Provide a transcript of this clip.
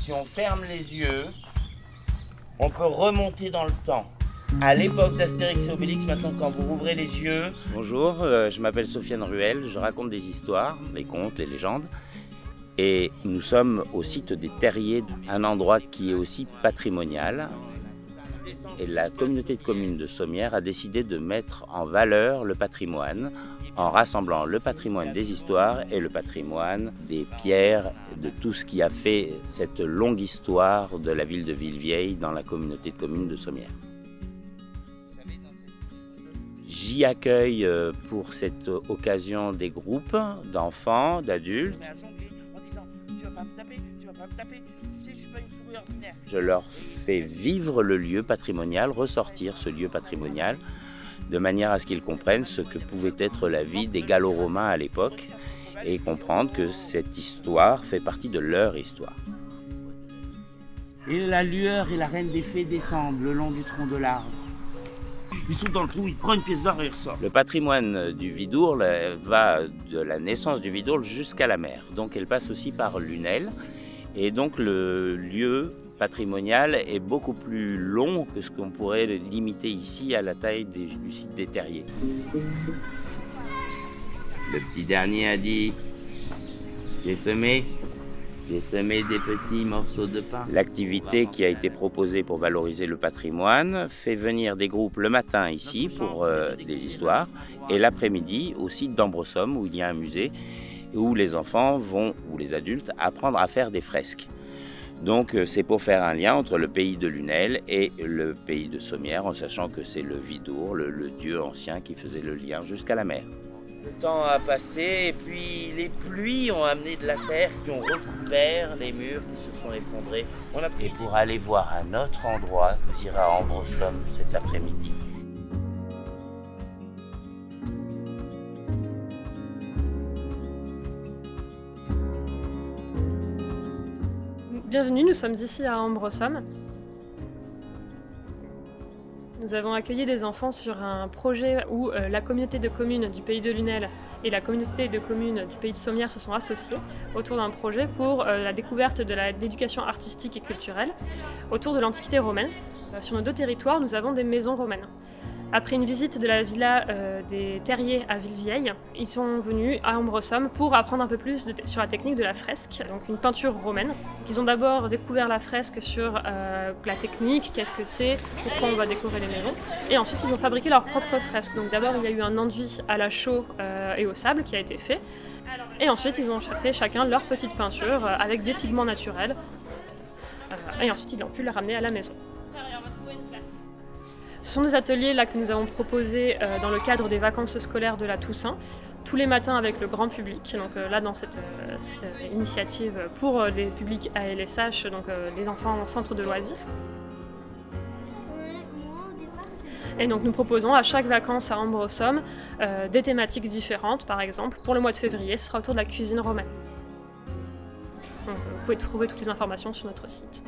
Si on ferme les yeux, on peut remonter dans le temps. À l'époque d'Astérix et Obélix, maintenant quand vous ouvrez les yeux... Bonjour, je m'appelle Sofiane Ruel, je raconte des histoires, les contes, les légendes. Et nous sommes au site des Terriers, un endroit qui est aussi patrimonial. Et la communauté de communes de Sommières a décidé de mettre en valeur le patrimoine en rassemblant le patrimoine des histoires et le patrimoine des pierres, de tout ce qui a fait cette longue histoire de la ville de Villevieille dans la communauté de communes de Sommières. J'y accueille pour cette occasion des groupes d'enfants, d'adultes. Je leur fais vivre le lieu patrimonial, ressortir ce lieu patrimonial, de manière à ce qu'ils comprennent ce que pouvait être la vie des Gallo-Romains à l'époque et comprendre que cette histoire fait partie de leur histoire. Et la lueur et la reine des fées descendent le long du tronc de l'arbre. Ils sont dans le trou, il prend une pièce d'or et il ressort. Le patrimoine du Vidourle va de la naissance du Vidourle jusqu'à la mer. Donc elle passe aussi par Lunel. Et donc le lieu patrimonial est beaucoup plus long que ce qu'on pourrait limiter ici à la taille du site des Terriers. Le petit dernier a dit « J'ai semé des petits morceaux de pain ». L'activité qui a été proposée pour valoriser le patrimoine fait venir des groupes le matin ici pour des histoires et l'après-midi au site d'Ambresomme où il y a un musée où les enfants vont, ou les adultes, apprendre à faire des fresques. Donc c'est pour faire un lien entre le pays de Lunel et le pays de Sommières, en sachant que c'est le Vidourle, le dieu ancien qui faisait le lien jusqu'à la mer. Le temps a passé et puis les pluies ont amené de la terre qui ont recouvert les murs qui se sont effondrés. Et pour aller voir un autre endroit, vous irez à Ambresomme cet après-midi. Bienvenue, nous sommes ici à Ambresomme. Nous avons accueilli des enfants sur un projet où la communauté de communes du pays de Lunel et la communauté de communes du pays de Sommières se sont associés autour d'un projet pour la découverte de l'éducation artistique et culturelle autour de l'Antiquité romaine. Sur nos deux territoires, nous avons des maisons romaines. Après une visite de la villa des Terriers à Villevieille, ils sont venus à Ambresomme pour apprendre un peu plus sur la technique de la fresque, donc une peinture romaine. Ils ont d'abord découvert la fresque sur la technique, qu'est-ce que c'est, pourquoi on va décorer les maisons, et ensuite ils ont fabriqué leur propre fresque. Donc d'abord il y a eu un enduit à la chaux et au sable qui a été fait, et ensuite ils ont fait chacun leur petite peinture avec des pigments naturels, et ensuite ils ont pu la ramener à la maison. Ce sont des ateliers là que nous avons proposés dans le cadre des vacances scolaires de la Toussaint, tous les matins avec le grand public. Donc là, dans cette initiative pour les publics ALSH, donc les enfants en centre de loisirs. Et donc nous proposons à chaque vacances à Ambresomme des thématiques différentes. Par exemple, pour le mois de février, ce sera autour de la cuisine romaine. Donc, vous pouvez trouver toutes les informations sur notre site.